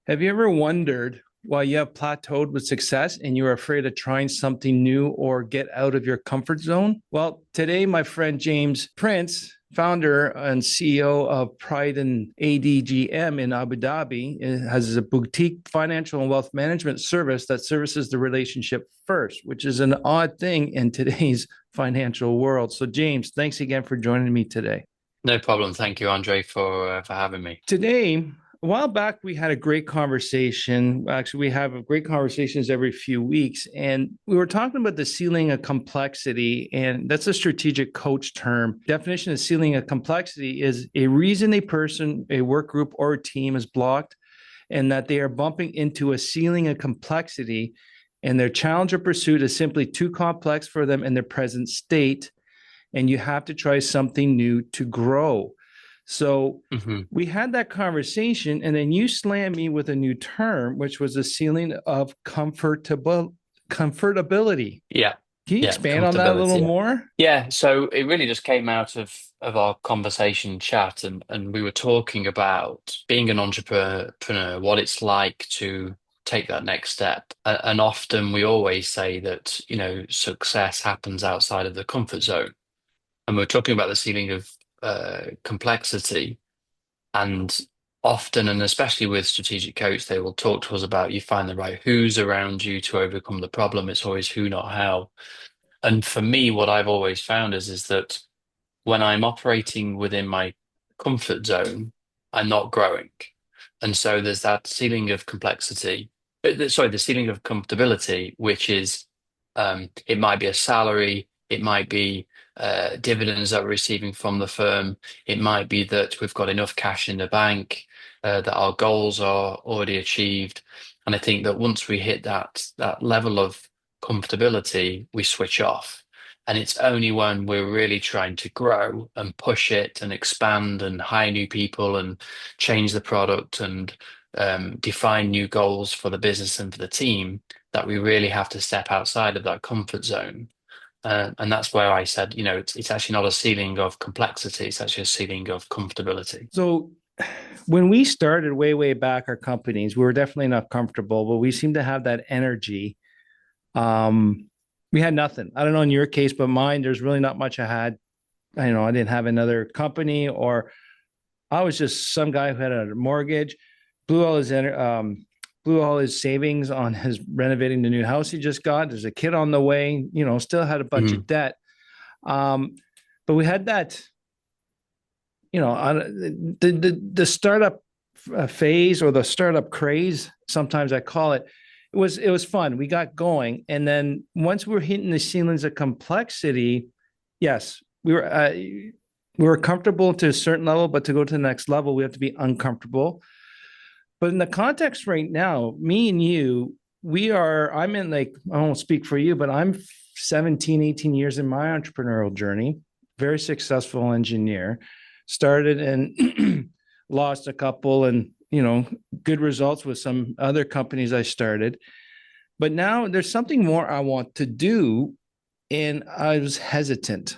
Have you ever wondered why you have plateaued with success and you're afraid of trying something new or get out of your comfort zone? Well, today, my friend James Prince, founder and CEO of Pride and ADGM in Abu Dhabi, has a boutique financial and wealth management service that services the relationship first, which is an odd thing in today's financial world. So, James, thanks again for joining me today. No problem. Thank you, Andre, for having me. Today, a while back, we had a great conversation. Actually, we have great conversations every few weeks. And we were talking about the ceiling of complexity. And that's a strategic coach term. Definition of ceiling of complexity is a reason a person, a work group, or a team is blocked and that they are bumping into a ceiling of complexity and their challenge or pursuit is simply too complex for them in their present state. And you have to try something new to grow. So Hmm. we had that conversation, and then you slammed me with a new term, which was the ceiling of comfortability. Yeah, Can you yeah, expand on that a little comfortability. Yeah, more? yeah. So it really just came out of our conversation chat, and we were talking about being an entrepreneur, what it's like to take that next step. And often we always say that, success happens outside of the comfort zone. And we're talking about the ceiling of complexity. And often, and especially with strategic coach, they will talk to us about you find the right who's around you to overcome the problem. It's always who, not how. And for me, what I've always found is that when I'm operating within my comfort zone, I'm not growing. And so there's that ceiling of complexity, sorry, the ceiling of comfortability, which is it might be a salary, it might be dividends that we're receiving from the firm, it might be that we've got enough cash in the bank, that our goals are already achieved. And I think that once we hit that level of comfortability, we switch off. And it's only when we're really trying to grow and push it and expand and hire new people and change the product and define new goals for the business and for the team that we really have to step outside of that comfort zone. And that's where I said, it's actually not a ceiling of complexity, it's actually a ceiling of comfortability. So when we started way back our companies, we were definitely not comfortable, but we seemed to have that energy. We had nothing. I don't know in your case, but mine, there's really not much I had. I didn't have another company, or I was just some guy who had a mortgage, blew all his blew all his savings on his renovating the new house he just got. There's a kid on the way, still had a bunch of Mhm. debt. Um, but we had that, the startup phase or the startup craze, sometimes I call it. It was fun. We got going, and then once we were hitting the ceilings of complexity, yes, we were comfortable to a certain level, but to go to the next level, we have to be uncomfortable. But in the context right now, me and you, I'm in, like, I won't speak for you, but I'm 17, 18 years in my entrepreneurial journey, very successful engineer, started and lost a couple and, good results with some other companies I started. But now there's something more I want to do. And I was hesitant.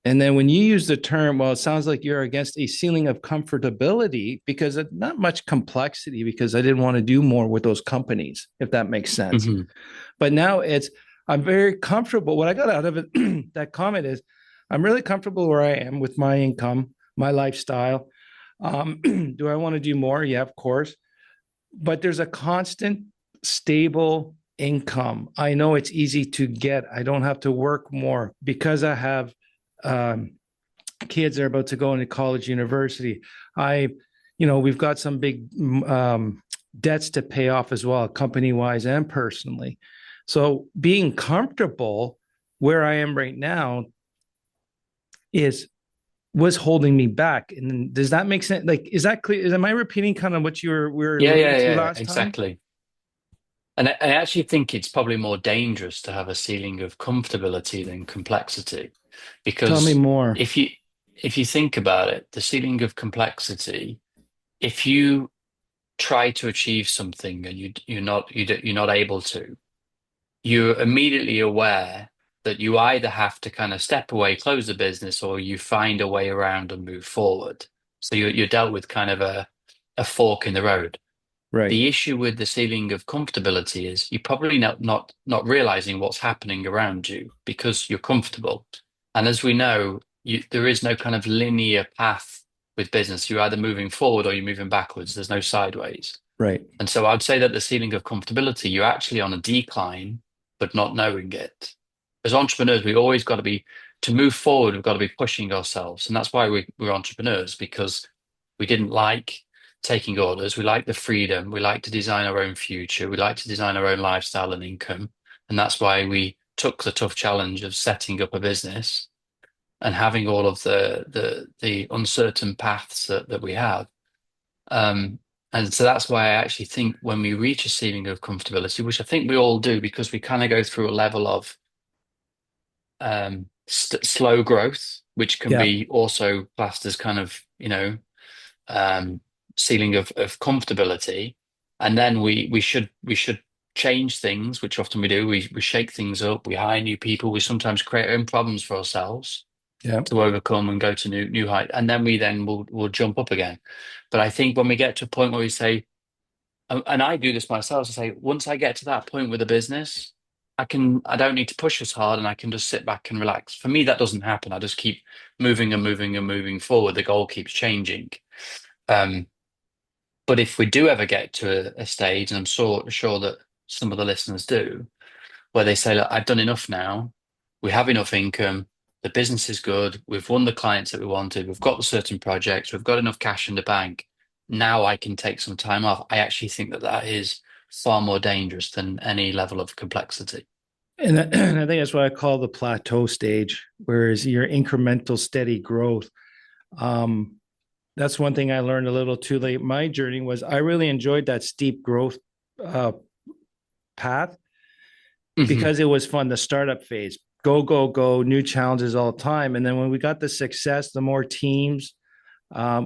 And then when you use the term, well, it sounds like you're against a ceiling of comfortability because not much complexity, because I didn't want to do more with those companies, if that makes sense. Mhm. But now I'm very comfortable. What I got out of it, that comment is, I'm really comfortable where I am with my income, my lifestyle. Do I want to do more? Yeah, of course. But there's a constant, stable income. I know it's easy to get. I don't have to work more because I have um, kids that are about to go into college, university. We've got some big debts to pay off as well, company wise and personally. So being comfortable where I am right now is was holding me back. And does that make sense? Like, is that clear? Am I repeating kind of what we were Yeah, alluding yeah, to yeah, last time? exactly. And I actually think it's probably more dangerous to have a ceiling of comfortability than complexity, Tell me because more. if you if you think about it, the ceiling of complexity, if you try to achieve something and you're not able to, you're immediately aware that you either have to kind of step away, close the business, or you find a way around and move forward. So you're dealt with kind of a fork in the road. Right. The issue with the ceiling of comfortability is you're probably not realizing what's happening around you because you're comfortable. And as we know, there is no kind of linear path with business. You're either moving forward or you're moving backwards. There's no sideways. Right. And so I'd say that the ceiling of comfortability, you're actually on a decline, but not knowing it. As entrepreneurs, we always got to be, to move forward, we've got to be pushing ourselves. And that's why we're entrepreneurs, because we didn't like taking orders. We like the freedom. We like to design our own future. We like to design our own lifestyle and income. And that's why we took the tough challenge of setting up a business and having all of the uncertain paths that we have. Um, and so that's why I actually think when we reach a ceiling of comfortability, which I think we all do, because we kind of go through a level of slow growth, which can Yeah. be also classed as kind of, um, ceiling of comfortability. And then we should change things, which often we do. We shake things up, we hire new people, we sometimes create our own problems for ourselves Yeah. to overcome and go to new height, and then we'll jump up again. But I think when we get to a point where we say, and I do this myself, I say, once I get to that point with a business, I don't need to push as hard and I can just sit back and relax. For me, that doesn't happen. I just keep moving and moving and moving forward. The goal keeps changing. Um, but if we do ever get to a stage, and I'm sure that some of the listeners do, where they say, look, I've done enough now. We have enough income. The business is good. We've won the clients that we wanted. We've got the certain projects. We've got enough cash in the bank. Now I can take some time off. I actually think that that is far more dangerous than any level of complexity. And I think that's what I call the plateau stage, whereas your incremental steady growth. Um, that's one thing I learned a little too late. My journey was I really enjoyed that steep growth uh, path Hmm. because it was fun. The startup phase, go, go, go, new challenges all the time. And then when we got the success, the more teams,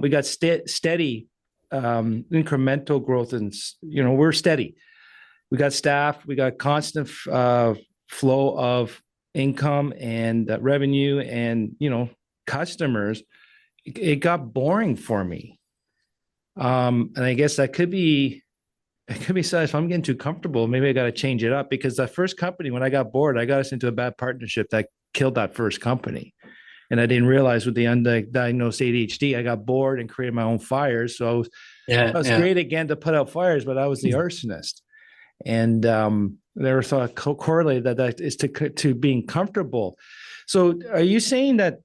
we got steady incremental growth, and we're steady. We got staff, we got constant flow of income and revenue, and customers. It got boring for me, and I guess that could be it could be said if I'm getting too comfortable, maybe I got to change it up because the first company, when I got bored, I got us into a bad partnership that killed that first company. And I didn't realize with the undiagnosed ADHD, I got bored and created my own fires. So Yeah, I was yeah. great again to put out fires, but I was the arsonist. And there was a correlated that is to being comfortable. So are you saying that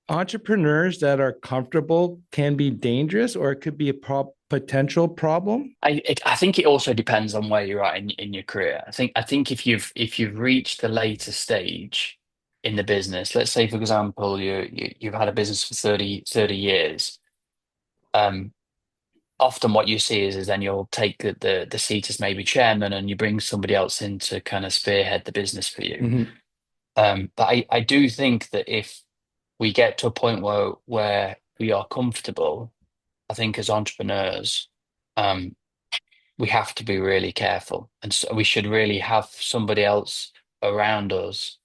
entrepreneurs that are comfortable can be dangerous, or it could be a potential problem? I think it also depends on where you're at in your career. I think if you've reached the later stage in the business, let's say for example you've had a business for 30 years, um, often what you see is then you'll take the seat as maybe chairman and you bring somebody else in to kind of spearhead the business for you. Mm-hmm. But I do think that if we get to a point where we are comfortable, I think as entrepreneurs, um, we have to be really careful, and so we should really have somebody else around us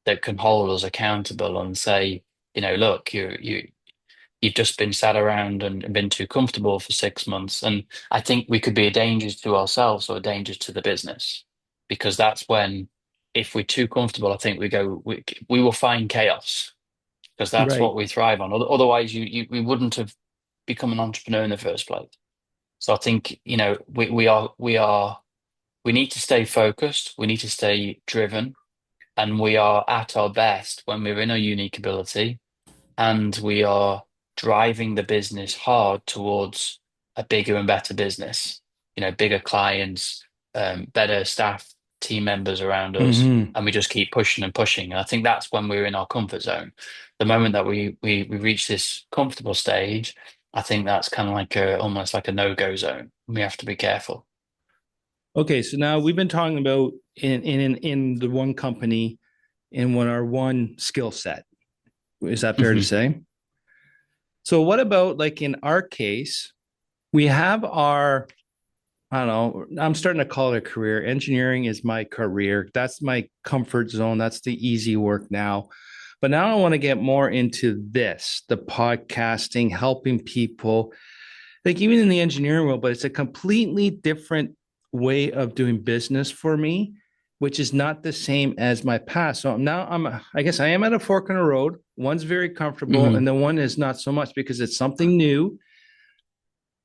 that can hold us accountable and say, look, you've just been sat around and been too comfortable for 6 months. And I think we could be a danger to ourselves or a danger to the business, because that's when, if we're too comfortable, I think we will find chaos because that's Right. what we thrive on. Otherwise, we wouldn't have become an entrepreneur in the first place. So I think, we need to stay focused, we need to stay driven, and we are at our best when we're in our unique ability and we are driving the business hard towards a bigger and better business, bigger clients, better staff, team members around us, Mm-hmm. and we just keep pushing and pushing. And I think that's when we're in our comfort zone. The moment that we reach this comfortable stage, I think that's kind of like almost like a no-go zone. We have to be careful. Okay, so now we've been talking about in the one company in our one skill set. Is that fair to Hmm. say? So what about like in our case, we have our I don't know, I'm starting to call it a career. Engineering is my career. That's my comfort zone. That's the easy work now. But now I want to get more into this, the podcasting, helping people. like even in the engineering world, but it's a completely different way of doing business for me, which is not the same as my past. So now I guess I am at a fork in the road. One's very comfortable, Hmm. and the one is not so much because it's something new.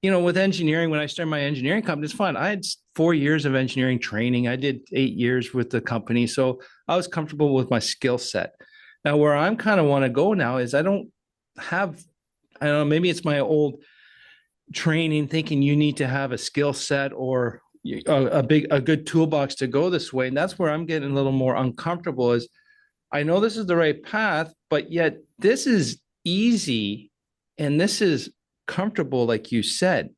With engineering, when I started my engineering company, it's fun. I had 4 years of engineering training. I did 8 years with the company. So I was comfortable with my skill set. Now, where I'm kind of want to go now is I don't have, I don't know, maybe it's my old training thinking you need to have a skill set or a good toolbox to go this way. And that's where I'm getting a little more uncomfortable is I know this is the right path, but yet this is easy and this is comfortable, like you said.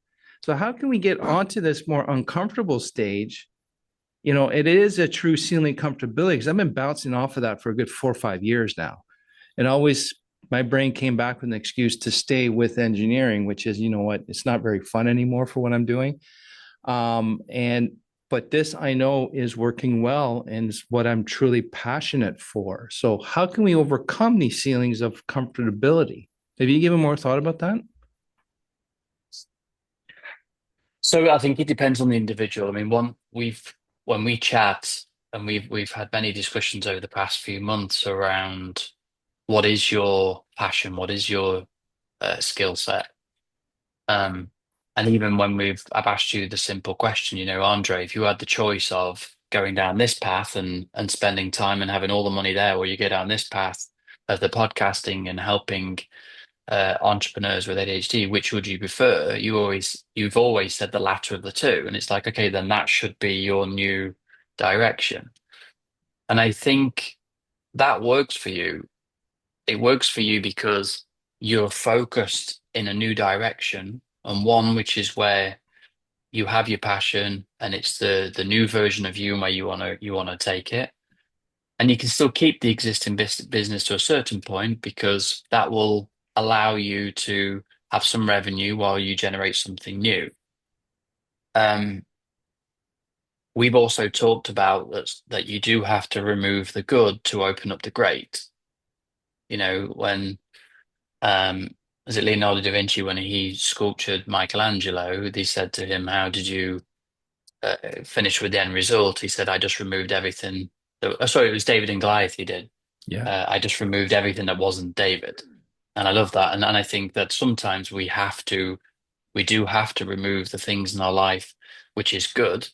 So how can we get onto this more uncomfortable stage? It is a true ceiling comfortability because I've been bouncing off of that for a good 4 or 5 years now. And always my brain came back with an excuse to stay with engineering, which is, you know what, it's not very fun anymore for what I'm doing. And but this I know is working well and is what I'm truly passionate for. So how can we overcome these ceilings of comfortability? Have you given more thought about that? So I think it depends on the individual. I mean, when we chat and we've had many discussions over the past few months around what is your passion, what is your skill set. Um, and even when I've asked you the simple question, Andre, if you had the choice of going down this path and spending time and having all the money there, or you go down this path of the podcasting and helping entrepreneurs with ADHD, which would you prefer? You've always said the latter of the two, and it's like, okay, then that should be your new direction. And I think that works for you. It works for you because you're focused in a new direction and one which is where you have your passion and it's the new version of you and where you want to take it. And you can still keep the existing business to a certain point because that will allow you to have some revenue while you generate something new. Um, we've also talked about that you do have to remove the good to open up the great. When um, was it Leonardo da Vinci when he sculptured Michelangelo? They said to him, "How did you finish with the end result?" He said, "I just removed everything." Sorry, it was David and Goliath. He did. Yeah. I just removed everything that wasn't David, and I love that. And I think that sometimes we do have to remove the things in our life which is good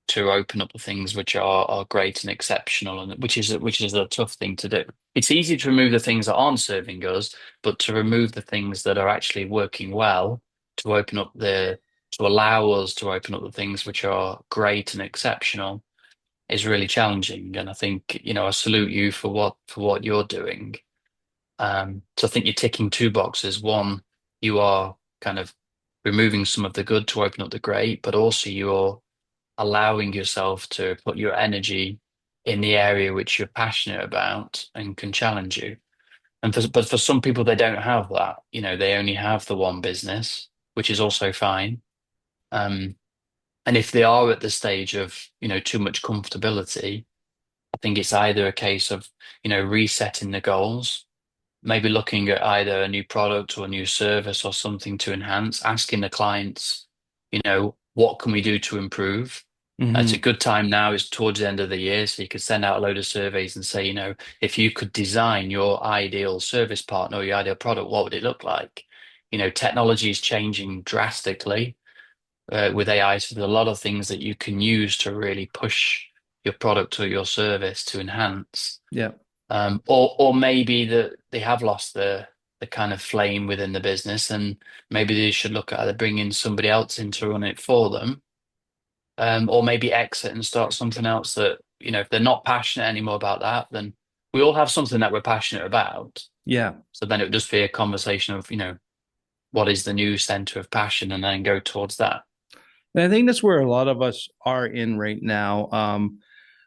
to open up the things which are great and exceptional, and which is a tough thing to do. It's easy to remove the things that aren't serving us, but to remove the things that are actually working well, to open up to allow us to open up the things which are great and exceptional is really challenging. And I think, I salute you for what you're doing. So I think you're ticking two boxes. One, you are kind of removing some of the good to open up the great, but also you're allowing yourself to put your energy in the area which you're passionate about and can challenge you. But for some people, they don't have that. They only have the one business, which is also fine. Um, and if they are at the stage of, too much comfortability, I think it's either a case of, resetting the goals, maybe looking at either a new product or a new service or something to enhance, asking the clients, what can we do to improve? It's a Hmm. good time now, is towards the end of the year, so you could send out a load of surveys and say, if you could design your ideal service partner or your ideal product, what would it look like? Technology is changing drastically with AI, so there's a lot of things that you can use to really push your product or your service to enhance. Yeah. Or maybe that they have lost the kind of flame within the business, and maybe they should look at either bringing somebody else in to run it for them, or maybe exit and start something else that, if they're not passionate anymore about that, then we all have something that we're passionate about. Yeah. So then it would just be a conversation of, what is the new center of passion, and then go towards that. And I think that's where a lot of us are in right now. A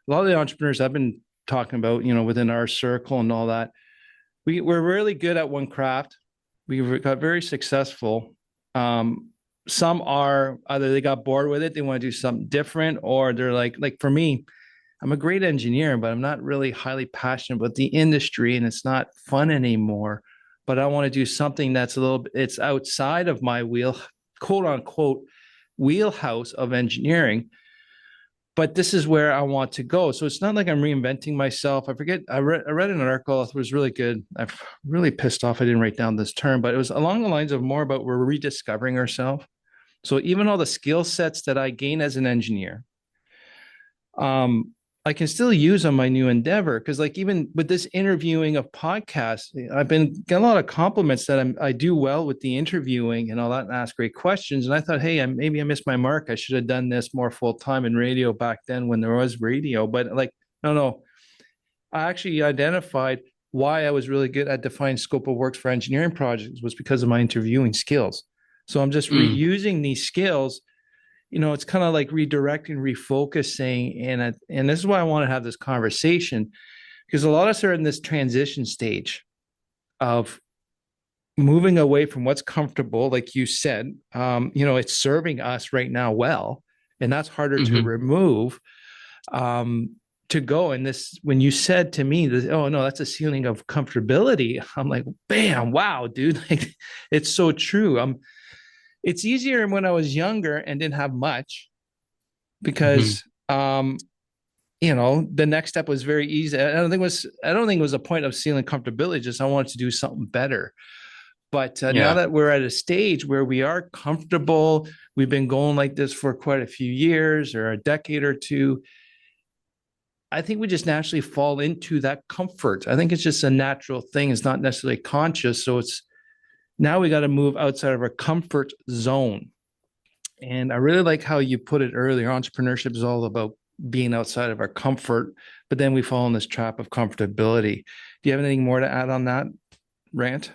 lot of the entrepreneurs I've been talking about, within our circle and all that, we're really good at one craft. We got very successful. Some are either they got bored with it, they want to do something different, or they're like for me, I'm a great engineer, but I'm not really highly passionate about the industry and it's not fun anymore. But I want to do something that's a little bit, it's outside of my quote unquote wheelhouse of engineering, but this is where I want to go. So it's not like I'm reinventing myself. I forget, I read an article, it was really good. I'm really pissed off I didn't write down this term, but it was along the lines of more about we're rediscovering ourselves. So even all the skill sets that I gain as an engineer, I can still use on my new endeavor. Because like even with this interviewing of podcasts, I've been getting a lot of compliments that I do well with the interviewing and all that and ask great questions. And I thought, hey, maybe I missed my mark. I should have done this more full time in radio back then when there was radio. But like, no, I actually identified why I was really good at defining scope of works for engineering projects was because of my interviewing skills. So I'm just Mm. reusing these skills. It's kind of like redirecting, refocusing. And this is why I want to have this conversation, because a lot of us are in this transition stage of moving away from what's comfortable, like you said. It's serving us right now well, and that's harder to Hmm. remove. To go and this, when you said to me this, oh no, that's a ceiling of comfortability, I'm like, bam, wow, dude, like it's so true. It's easier when I was younger and didn't have much Hmm. because the next step was very easy. I don't think it was a point of ceiling comfortability, just I wanted to do something better. But now Yeah. that we're at a stage where we are comfortable, we've been going like this for quite a few years or a decade or two. I think we just naturally fall into that comfort. I think it's just a natural thing. It's not necessarily conscious. So it's now we got to move outside of our comfort zone. And I really like how you put it earlier. Entrepreneurship is all about being outside of our comfort, but then we fall in this trap of comfortability. Do you have anything more to add on that rant?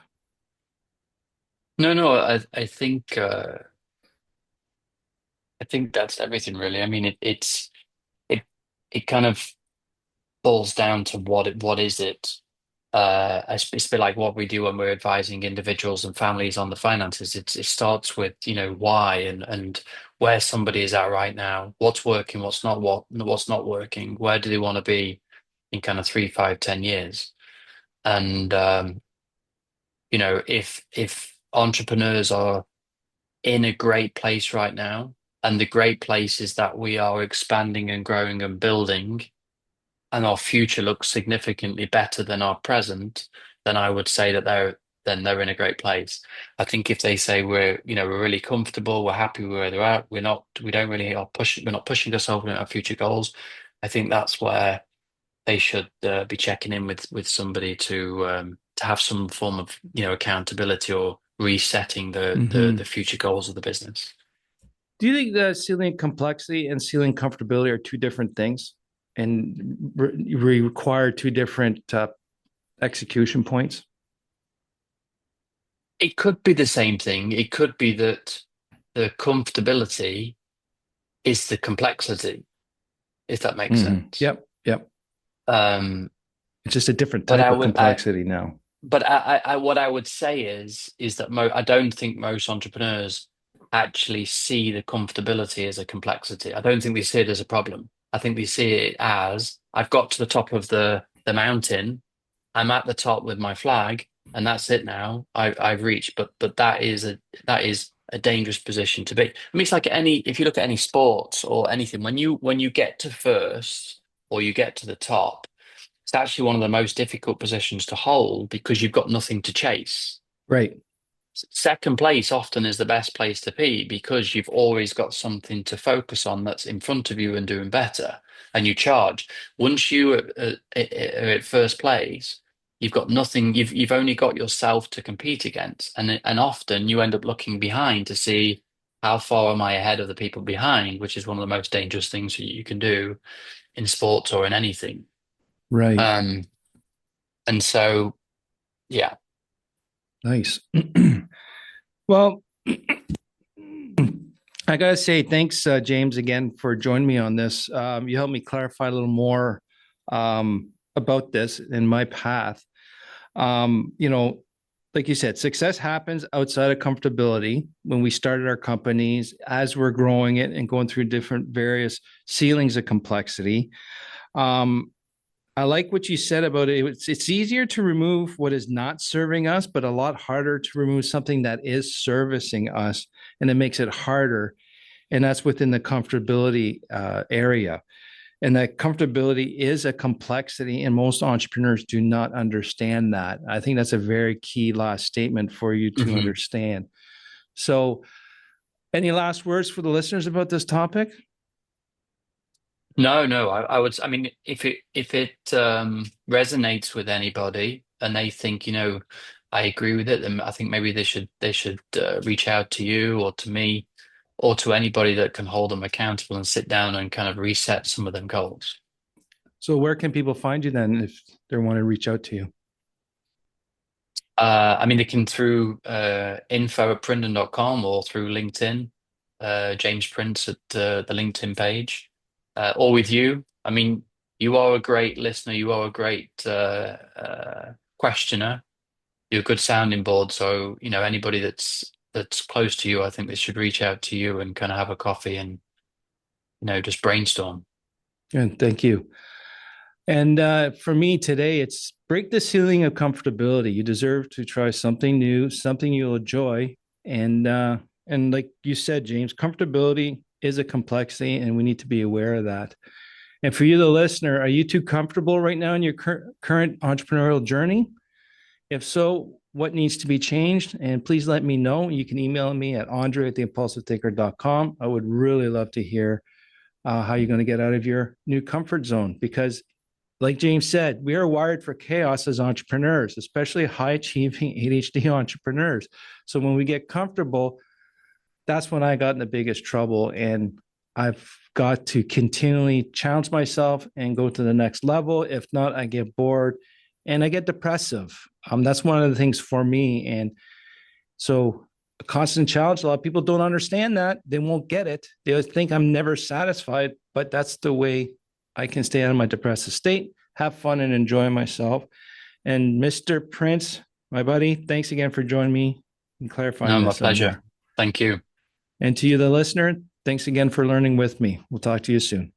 No, I think that's everything really. I mean, it it kind of boils down to what is it? It's a bit like what we do when we're advising individuals and families on the finances. It starts with, why and where somebody is at right now, what's working, what's not working, where do they want to be in kind of 3, 5, 10 years? And if entrepreneurs are in a great place right now, and the great place is that we are expanding and growing and building, and our future looks significantly better than our present, then I would say that they're in a great place. I think if they say we're really comfortable, we're happy where they're at, we don't really are pushing, we're not pushing ourselves in our future goals. I think that's where they should be checking in with somebody to have some form of accountability or resetting the Mm-hmm. future goals of the business. Do you think that ceiling complexity and ceiling comfortability are two different things and require two different execution points? It could be the same thing. It could be that the comfortability is the complexity, if that makes Mm-hmm. sense. Yep. Yep. Um, It's just a different but type I of would, I, complexity now. but what I would say is that I don't think most entrepreneurs actually see the comfortability as a complexity. I don't think they see it as a problem. I think they see it as I've got to the top of the mountain. I'm at the top with my flag, and that's it now. I've reached, but that is a dangerous position to be. I mean, it's like if you look at any sports or anything, when you get to first or you get to the top, it's actually one of the most difficult positions to hold because you've got nothing to chase. Right. Second place often is the best place to be because you've always got something to focus on that's in front of you and doing better, and you charge. Once you are at first place, you've got nothing. You've only got yourself to compete against, and often you end up looking behind to see how far am I ahead of the people behind, which is one of the most dangerous things you can do in sports or in anything. Right. Um, and so, yeah. Nice. Well, I gotta say thanks, James, again for joining me on this. You helped me clarify a little more about this in my path. Um, you know, like you said, success happens outside of comfortability when we started our companies, as we're growing it and going through different various ceilings of complexity. Um, I like what you said about it. It's easier to remove what is not serving us, but a lot harder to remove something that is servicing us, and it makes it harder. And that's within the comfortability area. And that comfortability is a complexity, and most entrepreneurs do not understand that. I think that's a very key last statement for you to Hmm. understand. So, any last words for the listeners about this topic? No, no, I would. I mean, if it resonates with anybody and they think, I agree with it, then I think maybe they should reach out to you or to me or to anybody that can hold them accountable and sit down and kind of reset some of them goals. So, where can people find you then if they want to reach out to you? I mean, they can through info@printon.com or through LinkedIn, James Prince at the LinkedIn page, or with you. I mean, you are a great listener. You are a great questioner. You're a good sounding board. So, anybody that's close to you, I think they should reach out to you and kind of have a coffee and, just brainstorm. And thank you. And for me today, it's break the ceiling of comfortability. You deserve to try something new, something you'll enjoy. And like you said, James, comfortability is a complexity, and we need to be aware of that. And for you, the listener, are you too comfortable right now in your current entrepreneurial journey? If so, what needs to be changed? And please let me know. You can email me at andre@theimpulsivethinker.com. I would really love to hear how you're going to get out of your new comfort zone, because like James said, we are wired for chaos as entrepreneurs, especially high achieving ADHD entrepreneurs. So when we get comfortable, that's when I got in the biggest trouble. And I've got to continually challenge myself and go to the next level. If not, I get bored and I get depressive. That's one of the things for me. And so a constant challenge, a lot of people don't understand that. They won't get it. They think I'm never satisfied, but that's the way I can stay out of my depressive state, have fun, and enjoy myself. And Mr. Prince, my buddy, thanks again for joining me and No, clarifying my this some more. pleasure. Thank you. And to you, the listener, thanks again for learning with me. We'll talk to you soon.